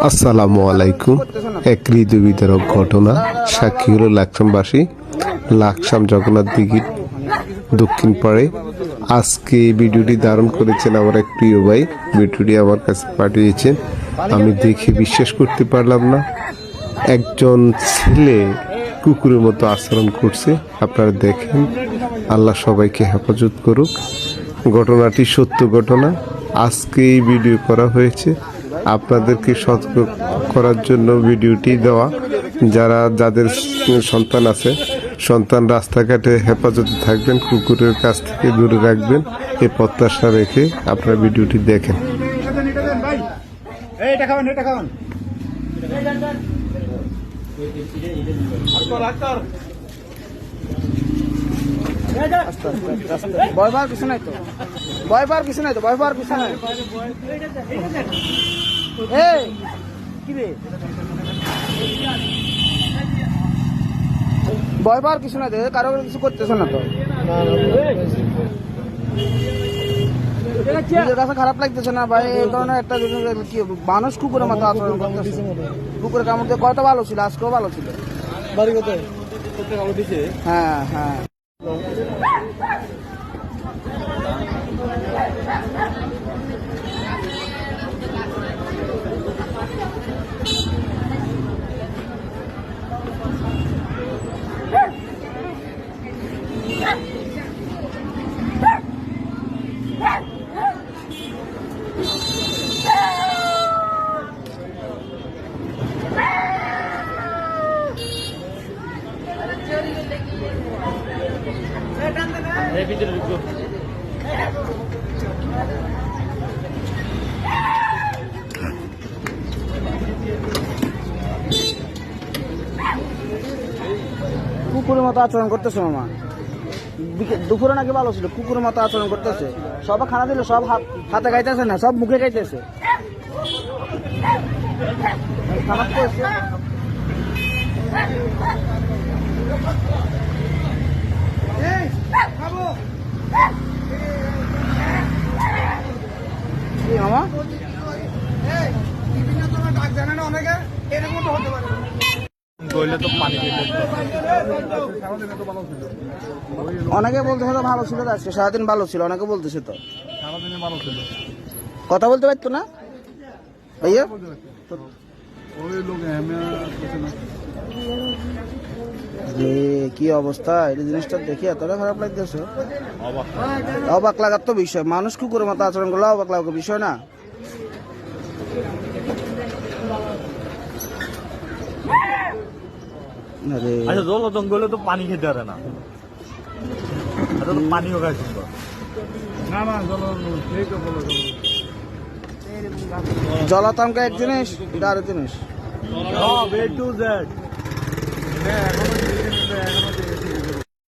আসসালামু আলাইকুম। এক হৃদয়বিদারক ঘটনা সাক্ষী হলো লাকসামবাসী। লাকসাম জগন্নাথ দিঘির দক্ষিণ পাড়ে আজকে এই ভিডিওটি ধারণ করেছেন আমার এক প্রিয় ভাই। ভিডিওটি আমার কাছে পাঠিয়েছেন, আমি দেখে বিশ্বাস করতে পারলাম না। একজন ছেলে কুকুরের মতো আচরণ করছে। আপনারা দেখেন, আল্লাহ সবাইকে হেফাজত করুক। ঘটনাটি সত্য ঘটনা। আজকে এই ভিডিও করা হয়েছে আপনাদেরকে সতর্ক করার জন্য ভিডিওটি দেওয়া। যাদের সন্তান আছে, সন্তান রাস্তাঘাটে হেফাজতে থাকবেন, কুকুরের কাছ থেকে দূরে রাখবেন, এই প্রত্যাশা রেখে আপনারা ভিডিওটি দেখেন। ভয় পাওয়ার কিছু নাই তো, ভয় পাওয়ার কিছু নাই তো, ভয় পাওয়ার কিছু নাই। ভয় পাওয়ার কিছু নাই তো, কারো কিছু করতেছে না তো। নিজের কাছে খারাপ লাগতেছে না ভাই? এই ধরনের একটা কি মানুষ কুকুরের মতো আচরণ করতেছে। কুকুরের কামড় দিয়ে কয়টা ভালো ছিল, আজকেও ভালো ছিল। হ্যাঁ হ্যাঁ, কুকুরের মতো আচরণ করতেছে মামা। দুপুরে নাকি ভালো ছিল, কুকুরের মতো আচরণ করতেছে। সব খানা দিলে সব হাতে খাইতেছে না, সব মুখে খাইতেছে। মামা অনেকে বলতেছে তো ভালো ছিল, আজকে সারাদিন ভালো ছিল, অনেকে বলতেছে তো কথা বলতে পারতো না ভাইয়া। কি অবস্থা, এই জিনিসটা দেখি এতটা খারাপ লাগতেছে। অবাক লাগার তো বিষয়, মানুষ কুকুরের মতো আচরণ করলে অবাক লাগার বিষয় না। জঙ্গলে তো পানি খেতে পারে না, পানিও খাইছে জলাতঙ্ক এক জিনিস, এটা আরো জিনিস।